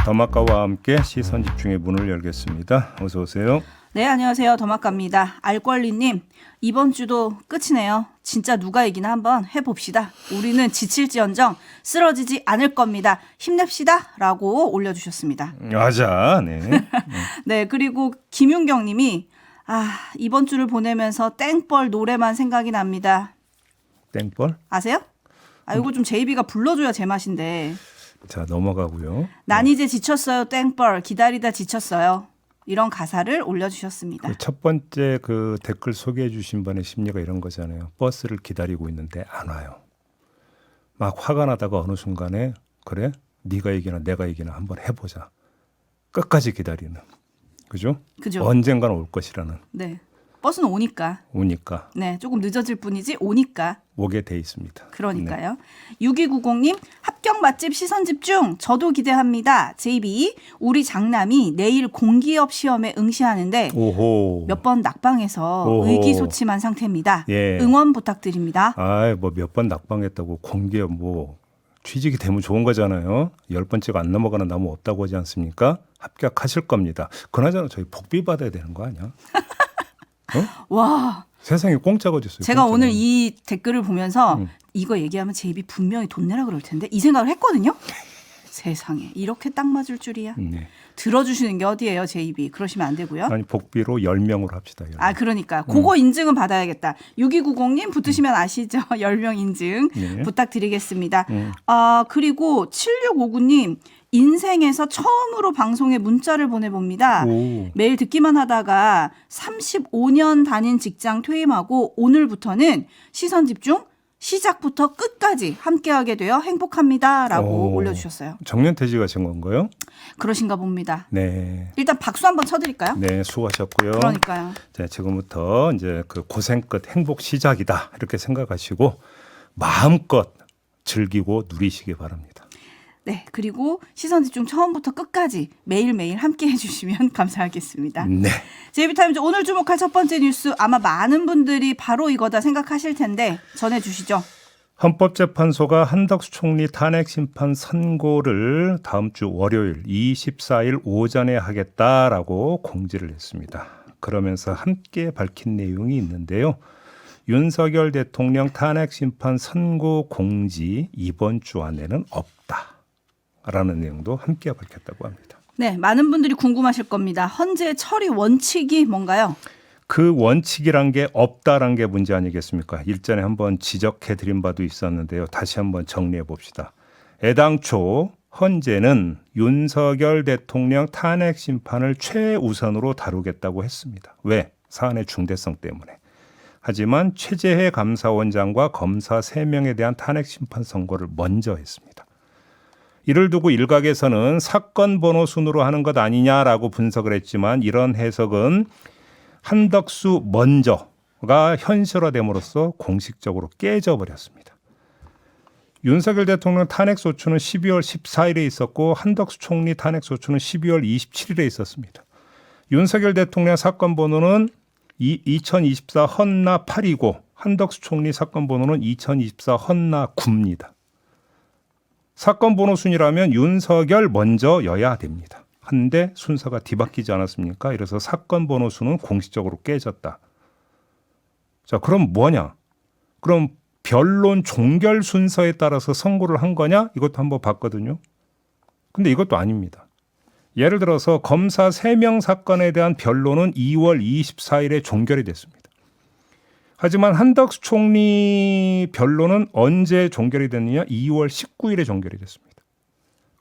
더마카와 함께 시선집중의 문을 열겠습니다. 어서 오세요. 네, 안녕하세요. 더마카입니다. 알권리님, 이번 주도 끝이네요. 진짜 누가 이기나 한번 해봅시다. 우리는 지칠지언정 쓰러지지 않을 겁니다. 힘냅시다. 라고 올려주셨습니다. 맞아. 네. 네, 그리고 김윤경님이 이번 주를 보내면서 땡벌 노래만 생각이 납니다. 땡벌? 아세요? 이거 좀 제이비가 불러줘야 제맛인데. 자, 넘어가고요. 난 이제 지쳤어요. 땡벌 기다리다 지쳤어요. 이런 가사를 올려주셨습니다. 첫 번째 그 댓글 소개해 주신 분의 심리가 이런 거잖아요. 버스를 기다리고 있는데 안 와요. 막 화가 나다가 어느 순간에 그래? 네가 이기나 내가 이기나 한번 해보자. 끝까지 기다리는. 그죠? 그죠. 언젠가는 올 것이라는. 네. 버스는 오니까. 네, 조금 늦어질 뿐이지 오니까. 오게 돼 있습니다. 그러니까요. 네. 6290님, 합격 맛집 시선집중 저도 기대합니다. JB, 우리 장남이 내일 공기업 시험에 응시하는데 오호. 몇 번 낙방해서 오호. 의기소침한 상태입니다. 예. 응원 부탁드립니다. 뭐 몇 번 낙방했다고 공기업 뭐 취직이 되면 좋은 거잖아요. 10번째가 안 넘어가는 나무 없다고 하지 않습니까? 합격하실 겁니다. 그나저나 저희 복비 받아야 되는 거 아니야? 와, 세상에 공짜가 어딨어요. 제가 공짜가. 오늘 이 댓글을 보면서 이거 얘기하면 JB 분명히 돈 내라 그럴 텐데 이 생각을 했거든요. 세상에 이렇게 딱 맞을 줄이야. 네. 들어주시는 게 어디예요, JB. 그러시면 안 되고요. 아니 복비로 10명으로 합시다. 10명. 그러니까 그거 인증은 받아야겠다. 6290님 붙으시면 아시죠? 10명 인증 네. 부탁드리겠습니다. 그리고 7659님 인생에서 처음으로 방송에 문자를 보내봅니다. 오. 매일 듣기만 하다가 35년 다닌 직장 퇴임하고 오늘부터는 시선집중 시작부터 끝까지 함께하게 되어 행복합니다라고 올려주셨어요. 정년퇴직가 된 건가요? 그러신가 봅니다. 네. 일단 박수 한번 쳐드릴까요? 네, 수고하셨고요. 그러니까요. 자, 지금부터 이제 그 고생 끝 행복 시작이다 이렇게 생각하시고 마음껏 즐기고 누리시기 바랍니다. 네, 그리고 시선집중 처음부터 끝까지 매일매일 함께 해주시면 감사하겠습니다. 네. JB타임즈 오늘 주목할 첫 번째 뉴스 아마 많은 분들이 바로 이거다 생각하실 텐데 전해주시죠. 헌법재판소가 한덕수 총리 탄핵 심판 선고를 다음 주 월요일 24일 오전에 하겠다라고 공지를 했습니다. 그러면서 함께 밝힌 내용이 있는데요. 윤석열 대통령 탄핵 심판 선고 공지 이번 주 안에는 없다라는 내용도 함께 밝혔다고 합니다. 네, 많은 분들이 궁금하실 겁니다. 헌재 처리 원칙이 뭔가요? 그 원칙이란 게 없다란 게 문제 아니겠습니까? 일전에 한번 지적해드린 바도 있었는데요. 다시 한번 정리해 봅시다. 애당초 헌재는 윤석열 대통령 탄핵 심판을 최우선으로 다루겠다고 했습니다. 왜? 사안의 중대성 때문에. 하지만 최재해 감사원장과 검사 3명에 대한 탄핵 심판 선고를 먼저 했습니다. 이를 두고 일각에서는 사건 번호 순으로 하는 것 아니냐라고 분석을 했지만 이런 해석은 한덕수 먼저가 현실화됨으로써 공식적으로 깨져버렸습니다. 윤석열 대통령 탄핵소추는 12월 14일에 있었고 한덕수 총리 탄핵소추는 12월 27일에 있었습니다. 윤석열 대통령 사건 번호는 2024 헌나 8이고 한덕수 총리 사건 번호는 2024 헌나 9입니다. 사건 번호 순이라면 윤석열 먼저여야 됩니다. 한데 순서가 뒤바뀌지 않았습니까? 이래서 사건 번호 수는 공식적으로 깨졌다. 자, 그럼 뭐냐? 그럼 변론 종결 순서에 따라서 선고를 한 거냐? 이것도 한번 봤거든요. 근데 이것도 아닙니다. 예를 들어서 검사 3명 사건에 대한 변론은 2월 24일에 종결이 됐습니다. 하지만 한덕수 총리 변론은 언제 종결이 됐느냐? 2월 19일에 종결이 됐습니다.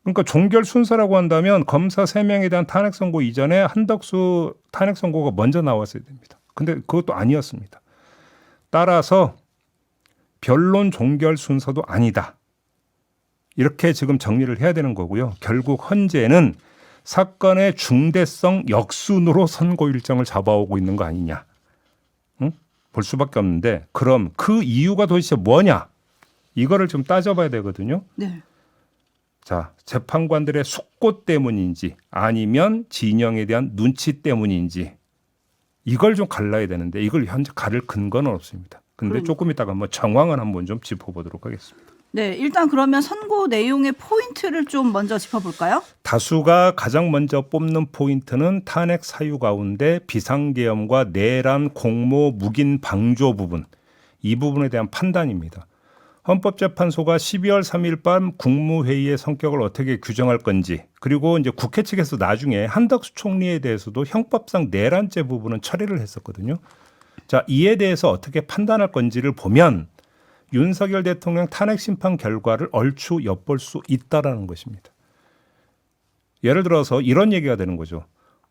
그러니까 종결 순서라고 한다면 검사 3명에 대한 탄핵 선고 이전에 한덕수 탄핵 선고가 먼저 나왔어야 됩니다. 근데 그것도 아니었습니다. 따라서 변론 종결 순서도 아니다. 이렇게 지금 정리를 해야 되는 거고요. 결국 헌재는 사건의 중대성 역순으로 선고 일정을 잡아오고 있는 거 아니냐. 응? 볼 수밖에 없는데 그럼 그 이유가 도대체 뭐냐. 이거를 좀 따져봐야 되거든요. 네. 자, 재판관들의 숙고 때문인지 아니면 진영에 대한 눈치 때문인지 이걸 좀 갈라야 되는데 이걸 현재 가를 근거는 없습니다. 근데 조금 이따가 한번 정황을 한번 좀 짚어보도록 하겠습니다. 네, 일단 그러면 선고 내용의 포인트를 좀 먼저 짚어볼까요? 다수가 가장 먼저 뽑는 포인트는 탄핵 사유 가운데 비상계엄과 내란 공모 묵인 방조 부분, 이 부분에 대한 판단입니다. 헌법재판소가 12월 3일 밤 국무회의의 성격을 어떻게 규정할 건지, 그리고 이제 국회 측에서 나중에 한덕수 총리에 대해서도 형법상 내란죄 부분은 처리를 했었거든요. 자, 이에 대해서 어떻게 판단할 건지를 보면 윤석열 대통령 탄핵 심판 결과를 얼추 엿볼 수 있다라는 것입니다. 예를 들어서 이런 얘기가 되는 거죠.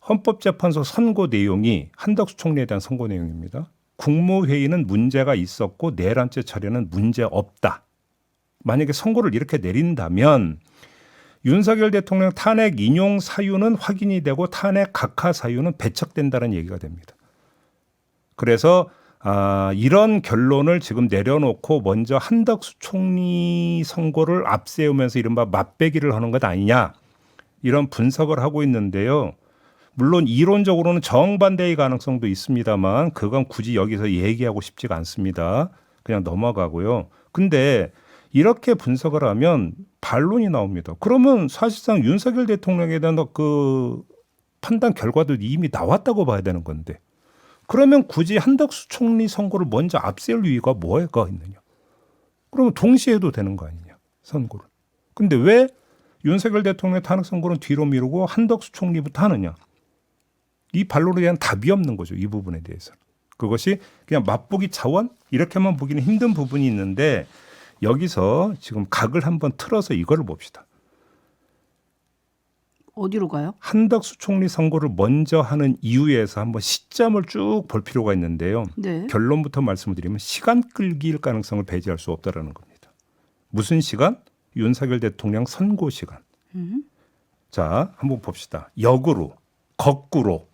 헌법재판소 선고 내용이 한덕수 총리에 대한 선고 내용입니다. 국무회의는 문제가 있었고 내란죄 처리는 문제 없다. 만약에 선고를 이렇게 내린다면 윤석열 대통령 탄핵 인용 사유는 확인이 되고 탄핵 각하 사유는 배척된다는 얘기가 됩니다. 그래서 이런 결론을 지금 내려놓고 먼저 한덕수 총리 선고를 앞세우면서 이른바 맞배기를 하는 것 아니냐, 이런 분석을 하고 있는데요. 물론 이론적으로는 정반대의 가능성도 있습니다만 그건 굳이 여기서 얘기하고 싶지가 않습니다. 그냥 넘어가고요. 근데 이렇게 분석을 하면 반론이 나옵니다. 그러면 사실상 윤석열 대통령에 대한 그 판단 결과도 이미 나왔다고 봐야 되는 건데, 그러면 굳이 한덕수 총리 선고를 먼저 앞세울 이유가 뭐가 있느냐? 그러면 동시에 해도 되는 거 아니냐, 선고를. 근데 왜 윤석열 대통령의 탄핵 선고는 뒤로 미루고 한덕수 총리부터 하느냐? 이 반론에 대한 답이 없는 거죠, 이 부분에 대해서. 그것이 그냥 맛보기 차원? 이렇게만 보기는 힘든 부분이 있는데, 여기서 지금 각을 한번 틀어서 이거를 봅시다. 어디로 가요? 한덕수 총리 선고를 먼저 하는 이유에서 한번 시점을 쭉 볼 필요가 있는데요. 네. 결론부터 말씀을 드리면 시간 끌기일 가능성을 배제할 수 없다라는 겁니다. 무슨 시간? 윤석열 대통령 선고 시간. 자, 한번 봅시다. 역으로, 거꾸로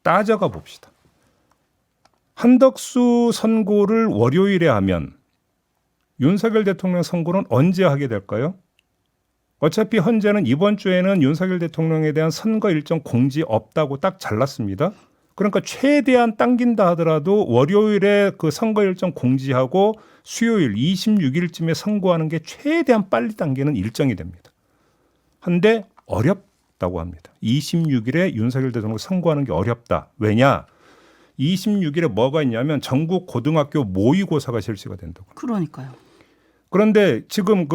따져가 봅시다. 한덕수 선고를 월요일에 하면 윤석열 대통령 선고는 언제 하게 될까요? 어차피 현재는 이번 주에는 윤석열 대통령에 대한 선거 일정 공지 없다고 딱 잘랐습니다. 그러니까 최대한 당긴다 하더라도 월요일에 그 선거 일정 공지하고 수요일 26일쯤에 선고하는 게 최대한 빨리 당기는 일정이 됩니다. 한데 어렵다고 합니다. 26일에 윤석열 대통령 선고하는 게 어렵다. 왜냐? 26일에 뭐가 있냐면 전국 고등학교 모의고사가 실시가 된다고. 그러니까요. 그런데 지금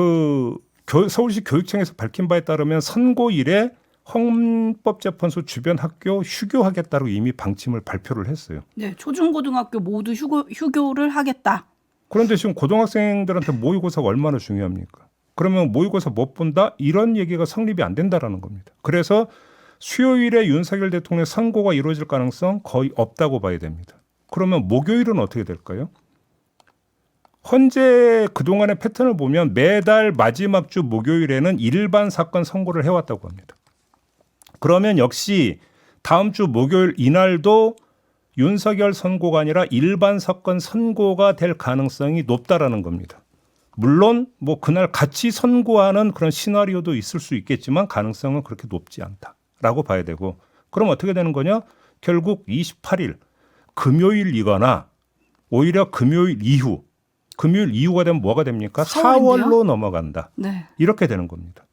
서울시 교육청에서 밝힌 바에 따르면 선고일에 헌법재판소 주변 학교 휴교하겠다고 이미 방침을 발표를 했어요. 네, 초중고등학교 모두 휴교를 하겠다. 그런데 지금 고등학생들한테 모의고사가 얼마나 중요합니까? 그러면 모의고사 못 본다? 이런 얘기가 성립이 안 된다라는 겁니다. 그래서 수요일에 윤석열 대통령 선고가 이루어질 가능성 거의 없다고 봐야 됩니다. 그러면 목요일은 어떻게 될까요? 현재 그동안의 패턴을 보면 매달 마지막 주 목요일에는 일반 사건 선고를 해왔다고 합니다. 그러면 역시 다음 주 목요일 이날도 윤석열 선고가 아니라 일반 사건 선고가 될 가능성이 높다라는 겁니다. 물론 뭐 그날 같이 선고하는 그런 시나리오도 있을 수 있겠지만 가능성은 그렇게 높지 않다라고 봐야 되고, 그럼 어떻게 되는 거냐? 결국 28일 금요일이거나 오히려 금요일 이후가 되면 뭐가 됩니까? 서울인데요? 4월로 넘어간다. 네. 이렇게 되는 겁니다.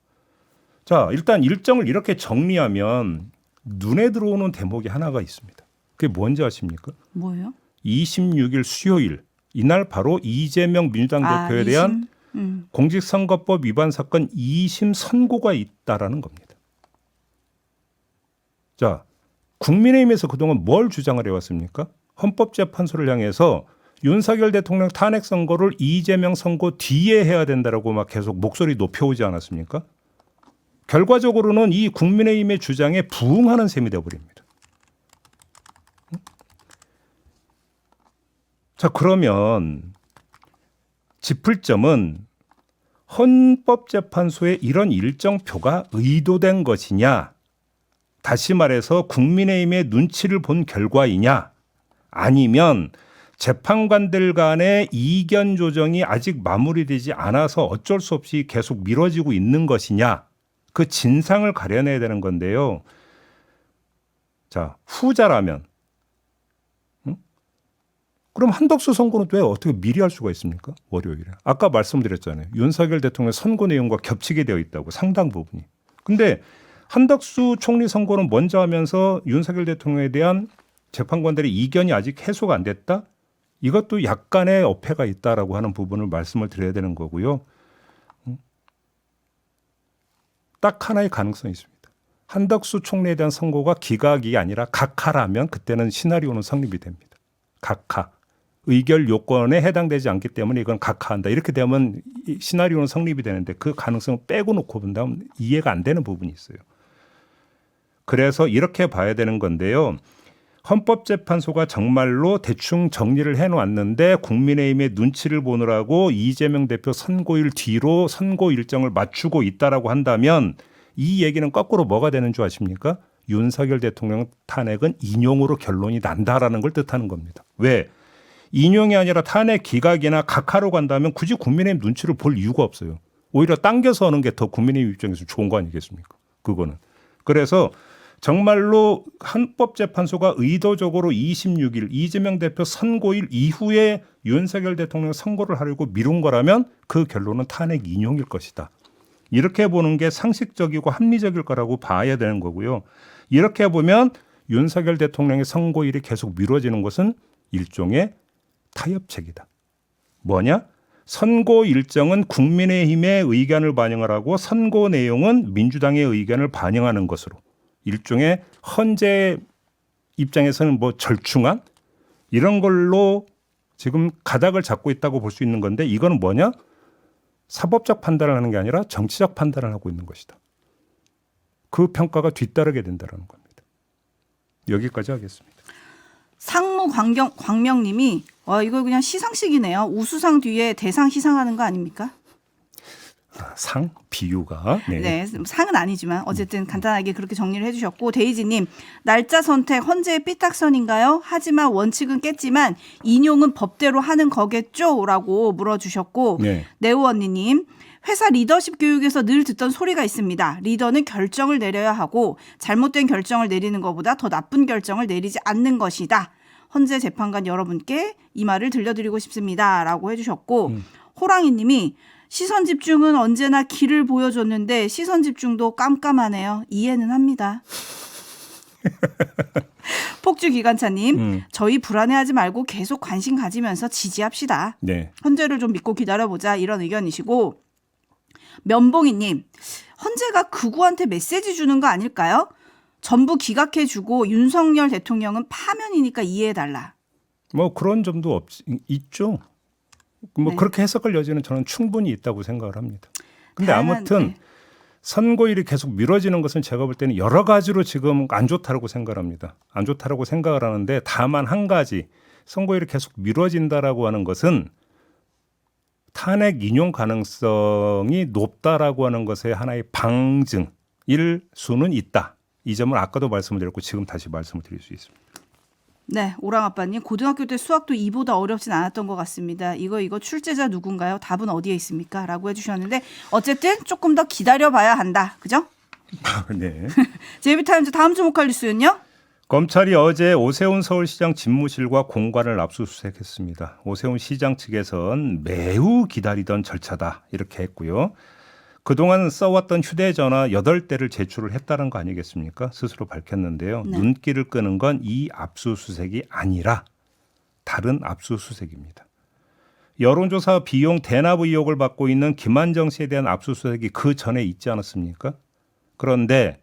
자, 일단 일정을 이렇게 정리하면 눈에 들어오는 대목이 하나가 있습니다. 그게 뭔지 아십니까? 뭐예요? 26일 수요일, 이날 바로 이재명 민주당 대표에 대한 공직선거법 위반 사건 2심 선고가 있다라는 겁니다. 자, 국민의힘에서 그동안 뭘 주장을 해왔습니까? 헌법재판소를 향해서 윤석열 대통령 탄핵 선고를 이재명 선고 뒤에 해야 된다라고 막 계속 목소리 높여오지 않았습니까? 결과적으로는 이 국민의힘의 주장에 부응하는 셈이 되어버립니다. 자, 그러면 짚을 점은 헌법재판소의 이런 일정표가 의도된 것이냐, 다시 말해서 국민의힘의 눈치를 본 결과이냐, 아니면 재판관들 간의 이견 조정이 아직 마무리되지 않아서 어쩔 수 없이 계속 미뤄지고 있는 것이냐, 그 진상을 가려내야 되는 건데요. 자, 후자라면 그럼 한덕수 선고는 왜 어떻게 미리 할 수가 있습니까? 월요일에. 아까 말씀드렸잖아요. 윤석열 대통령 선고 내용과 겹치게 되어 있다고 상당 부분이. 근데 한덕수 총리 선고는 먼저 하면서 윤석열 대통령에 대한 재판관들의 이견이 아직 해소가 안 됐다? 이것도 약간의 어폐가 있다라고 하는 부분을 말씀을 드려야 되는 거고요. 딱 하나의 가능성이 있습니다. 한덕수 총리에 대한 선고가 기각이 아니라 각하라면 그때는 시나리오는 성립이 됩니다. 각하. 의결 요건에 해당되지 않기 때문에 이건 각하한다. 이렇게 되면 시나리오는 성립이 되는데 그 가능성을 빼고 놓고 본다면 이해가 안 되는 부분이 있어요. 그래서 이렇게 봐야 되는 건데요. 헌법재판소가 정말로 대충 정리를 해놓았는데 국민의힘의 눈치를 보느라고 이재명 대표 선고일 뒤로 선고 일정을 맞추고 있다라고 한다면 이 얘기는 거꾸로 뭐가 되는 줄 아십니까? 윤석열 대통령 탄핵은 인용으로 결론이 난다라는 걸 뜻하는 겁니다. 왜? 인용이 아니라 탄핵 기각이나 각하로 간다면 굳이 국민의힘 눈치를 볼 이유가 없어요. 오히려 당겨서 하는 게 더 국민의힘 입장에서 좋은 거 아니겠습니까? 그거는. 그래서 정말로 헌법재판소가 의도적으로 26일 이재명 대표 선고일 이후에 윤석열 대통령 선고를 하려고 미룬 거라면 그 결론은 탄핵 인용일 것이다. 이렇게 보는 게 상식적이고 합리적일 거라고 봐야 되는 거고요. 이렇게 보면 윤석열 대통령의 선고일이 계속 미뤄지는 것은 일종의 타협책이다. 뭐냐? 선고 일정은 국민의힘의 의견을 반영을 하고 선고 내용은 민주당의 의견을 반영하는 것으로 일종의 헌재 입장에서는 뭐 절충안 이런 걸로 지금 가닥을 잡고 있다고 볼 수 있는 건데 이거는 뭐냐? 사법적 판단을 하는 게 아니라 정치적 판단을 하고 있는 것이다. 그 평가가 뒤따르게 된다는 겁니다. 여기까지 하겠습니다. 상무 광명님이 이거 그냥 시상식이네요. 우수상 뒤에 대상 시상하는 거 아닙니까? 상? 비유가. 네, 상은 아니지만 어쨌든 간단하게 그렇게 정리를 해주셨고 데이지님 날짜 선택 헌재의 삐딱선인가요? 하지만 원칙은 깼지만 인용은 법대로 하는 거겠죠? 라고 물어주셨고 네. 네오 언니님 회사 리더십 교육에서 늘 듣던 소리가 있습니다. 리더는 결정을 내려야 하고 잘못된 결정을 내리는 것보다 더 나쁜 결정을 내리지 않는 것이다. 헌재 재판관 여러분께 이 말을 들려드리고 싶습니다. 라고 해주셨고 호랑이님이 시선 집중은 언제나 길을 보여줬는데 시선 집중도 깜깜하네요. 이해는 합니다. 폭주 기관차님, 저희 불안해하지 말고 계속 관심 가지면서 지지합시다. 네. 헌재를 좀 믿고 기다려보자 이런 의견이시고 면봉이님, 헌재가 극우한테 메시지 주는 거 아닐까요? 전부 기각해주고 윤석열 대통령은 파면이니까 이해해달라. 뭐 그런 점도 있죠. 뭐 네. 그렇게 해석할 여지는 저는 충분히 있다고 생각을 합니다. 근데 다양한, 아무튼 네. 선고일이 계속 미뤄지는 것은 제가 볼 때는 여러 가지로 지금 안 좋다라고 생각을 합니다. 안 좋다라고 생각을 하는데 다만 한 가지 선고일이 계속 미뤄진다라고 하는 것은 탄핵 인용 가능성이 높다라고 하는 것의 하나의 방증일 수는 있다. 이 점을 아까도 말씀을 드렸고 지금 다시 말씀을 드릴 수 있습니다. 네, 오랑아빠님 고등학교 때 수학도 이보다 어렵진 않았던 것 같습니다. 이거 출제자 누군가요? 답은 어디에 있습니까? 라고 해주셨는데 어쨌든 조금 더 기다려봐야 한다. 그죠? 네. 제이비타임즈 다음 주목할 뉴스는요? 검찰이 어제 오세훈 서울시장 집무실과 공간을 압수수색했습니다. 오세훈 시장 측에선 매우 기다리던 절차다 이렇게 했고요. 그동안 써왔던 휴대전화 8대를 제출을 했다는 거 아니겠습니까? 스스로 밝혔는데요. 네. 눈길을 끄는 건 이 압수수색이 아니라 다른 압수수색입니다. 여론조사 비용 대납 의혹을 받고 있는 김한정 씨에 대한 압수수색이 그 전에 있지 않았습니까? 그런데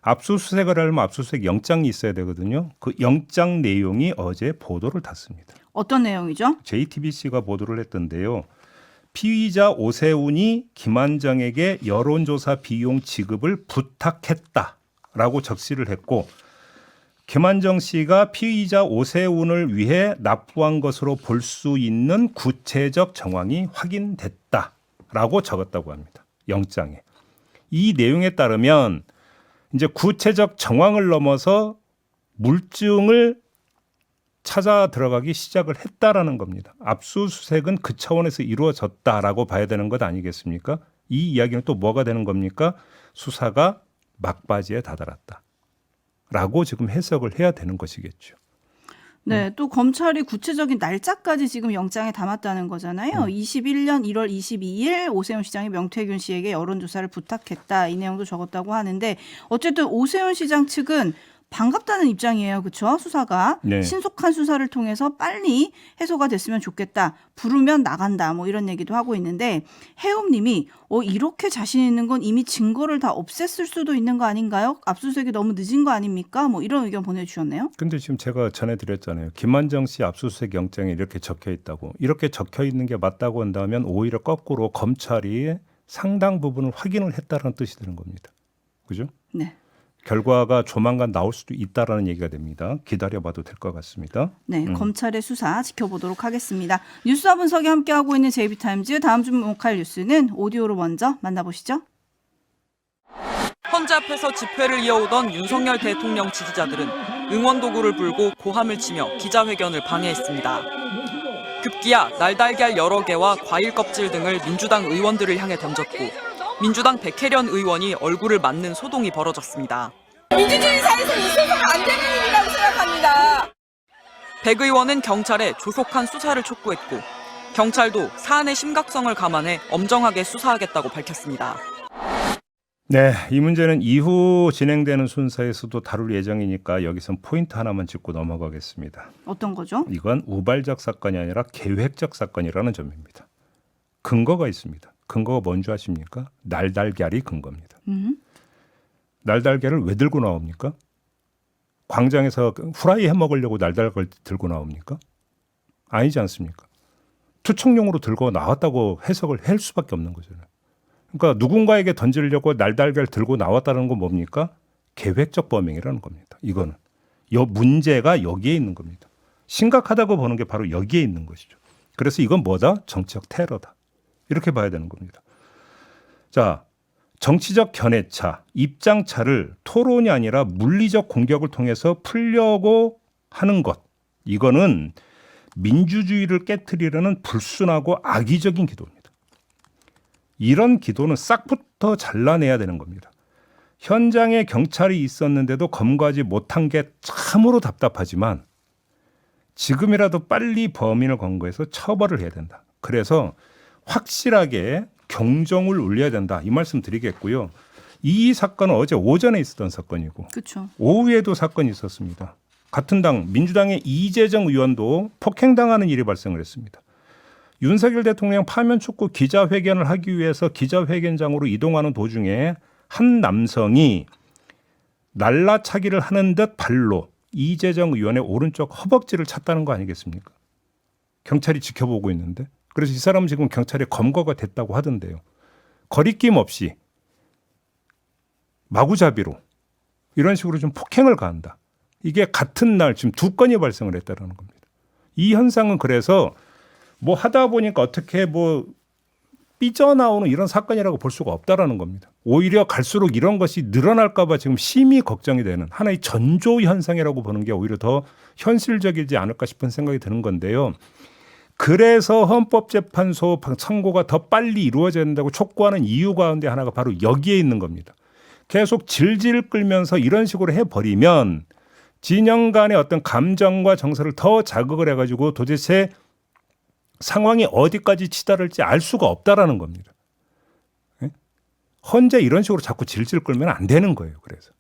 압수수색을 하려면 압수수색 영장이 있어야 되거든요. 그 영장 내용이 어제 보도를 탔습니다. 어떤 내용이죠? JTBC가 보도를 했던데요. 피의자 오세훈이 김한정에게 여론조사 비용 지급을 부탁했다라고 적시를 했고 김한정 씨가 피의자 오세훈을 위해 납부한 것으로 볼 수 있는 구체적 정황이 확인됐다라고 적었다고 합니다. 영장에. 이 내용에 따르면 이제 구체적 정황을 넘어서 물증을 찾아 들어가기 시작을 했다라는 겁니다. 압수수색은 그 차원에서 이루어졌다라고 봐야 되는 것 아니겠습니까? 이 이야기는 또 뭐가 되는 겁니까? 수사가 막바지에 다다랐다라고 지금 해석을 해야 되는 것이겠죠. 네, 또 검찰이 구체적인 날짜까지 지금 영장에 담았다는 거잖아요. 21년 1월 22일 오세훈 시장이 명태균 씨에게 여론조사를 부탁했다. 이 내용도 적었다고 하는데 어쨌든 오세훈 시장 측은 반갑다는 입장이에요. 그렇죠? 수사가. 네. 신속한 수사를 통해서 빨리 해소가 됐으면 좋겠다. 부르면 나간다. 뭐 이런 얘기도 하고 있는데 해움님이 이렇게 자신 있는 건 이미 증거를 다 없앴을 수도 있는 거 아닌가요? 압수수색이 너무 늦은 거 아닙니까? 뭐 이런 의견 보내주셨네요. 근데 지금 제가 전해드렸잖아요. 김만정 씨 압수수색 영장에 이렇게 적혀 있다고. 이렇게 적혀 있는 게 맞다고 한다면 오히려 거꾸로 검찰이 상당 부분을 확인을 했다는 뜻이 되는 겁니다. 그죠? 네. 결과가 조만간 나올 수도 있다라는 얘기가 됩니다. 기다려봐도 될 것 같습니다. 네, 검찰의 수사 지켜보도록 하겠습니다. 뉴스와 분석이 함께하고 있는 JB타임즈 다음 주목할 뉴스는 오디오로 먼저 만나보시죠. 헌재 앞에서 집회를 이어오던 윤석열 대통령 지지자들은 응원 도구를 불고 고함을 치며 기자회견을 방해했습니다. 급기야 날달걀 여러 개와 과일 껍질 등을 민주당 의원들을 향해 던졌고 민주당 백혜련 의원이 얼굴을 맞는 소동이 벌어졌습니다. 민주주의 사회에서 있어서는 안 되는 일이라고 생각합니다. 백 의원은 경찰에 조속한 수사를 촉구했고 경찰도 사안의 심각성을 감안해 엄정하게 수사하겠다고 밝혔습니다. 네, 이 문제는 이후 진행되는 순서에서도 다룰 예정이니까 여기선 포인트 하나만 짚고 넘어가겠습니다. 어떤 거죠? 이건 우발적 사건이 아니라 계획적 사건이라는 점입니다. 근거가 있습니다. 근거가 뭔지 아십니까? 날달걀이 근거입니다. 날달걀을 왜 들고 나옵니까? 광장에서 후라이 해 먹으려고 날달걀 들고 나옵니까? 아니지 않습니까? 투척용으로 들고 나왔다고 해석을 할 수밖에 없는 거잖아요. 그러니까 누군가에게 던지려고 날달걀 들고 나왔다는 건 뭡니까? 계획적 범행이라는 겁니다. 이거는 문제가 여기에 있는 겁니다. 심각하다고 보는 게 바로 여기에 있는 것이죠. 그래서 이건 뭐다? 정치적 테러다. 이렇게 봐야 되는 겁니다. 자, 정치적 견해차, 입장차를 토론이 아니라 물리적 공격을 통해서 풀려고 하는 것. 이거는 민주주의를 깨트리려는 불순하고 악의적인 기도입니다. 이런 기도는 싹부터 잘라내야 되는 겁니다. 현장에 경찰이 있었는데도 검거하지 못한 게 참으로 답답하지만 지금이라도 빨리 범인을 검거해서 처벌을 해야 된다. 그래서 확실하게 경종을 울려야 된다. 이 말씀 드리겠고요. 이 사건은 어제 오전에 있었던 사건이고 그렇죠. 오후에도 사건이 있었습니다. 같은 당 민주당의 이재정 의원도 폭행당하는 일이 발생을 했습니다. 윤석열 대통령 파면 촉구 기자회견을 하기 위해서 기자회견장으로 이동하는 도중에 한 남성이 날라차기를 하는 듯 발로 이재정 의원의 오른쪽 허벅지를 찼다는 거 아니겠습니까? 경찰이 지켜보고 있는데. 그래서 이 사람은 지금 경찰에 검거가 됐다고 하던데요. 거리낌 없이 마구잡이로 이런 식으로 좀 폭행을 가한다. 이게 같은 날 지금 2건이 발생을 했다는 겁니다. 이 현상은 그래서 뭐 하다 보니까 어떻게 뭐 삐져나오는 이런 사건이라고 볼 수가 없다라는 겁니다. 오히려 갈수록 이런 것이 늘어날까 봐 지금 심히 걱정이 되는 하나의 전조 현상이라고 보는 게 오히려 더 현실적이지 않을까 싶은 생각이 드는 건데요. 그래서 헌법재판소 선고가 더 빨리 이루어져야 된다고 촉구하는 이유 가운데 하나가 바로 여기에 있는 겁니다. 계속 질질 끌면서 이런 식으로 해버리면 진영 간의 어떤 감정과 정서를 더 자극을 해가지고 도대체 상황이 어디까지 치달을지 알 수가 없다라는 겁니다. 헌재 이런 식으로 자꾸 질질 끌면 안 되는 거예요. 그래서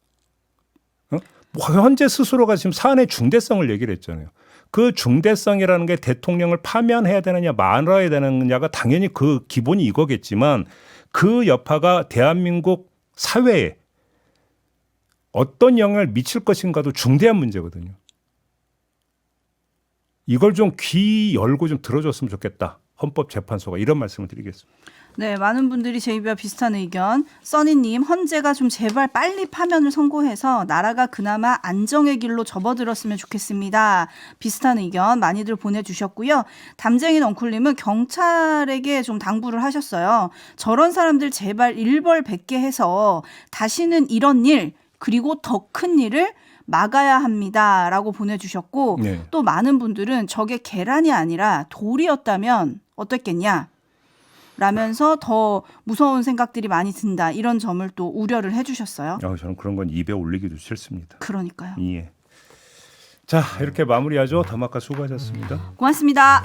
헌재 스스로가 지금 사안의 중대성을 얘기를 했잖아요. 그 중대성이라는 게 대통령을 파면해야 되느냐 말아야 되느냐가 당연히 그 기본이 이거겠지만 그 여파가 대한민국 사회에 어떤 영향을 미칠 것인가도 중대한 문제거든요. 이걸 좀 귀 열고 좀 들어줬으면 좋겠다. 헌법재판소가 이런 말씀을 드리겠습니다. 네, 많은 분들이 제이비와 비슷한 의견. 써니님, 헌재가 좀 제발 빨리 파면을 선고해서 나라가 그나마 안정의 길로 접어들었으면 좋겠습니다. 비슷한 의견 많이들 보내주셨고요. 담쟁이 넝쿨님은 경찰에게 좀 당부를 하셨어요. 저런 사람들 제발 일벌백계 해서 다시는 이런 일 그리고 더 큰 일을 막아야 합니다라고 보내주셨고 네. 또 많은 분들은 저게 계란이 아니라 돌이었다면 어떻겠냐 라면서 더 무서운 생각들이 많이 든다 이런 점을 또 우려를 해주셨어요. 저는 그런 건 입에 올리기도 싫습니다. 그러니까요. 예. 자, 이렇게 마무리하죠. 더마카 수고하셨습니다. 고맙습니다.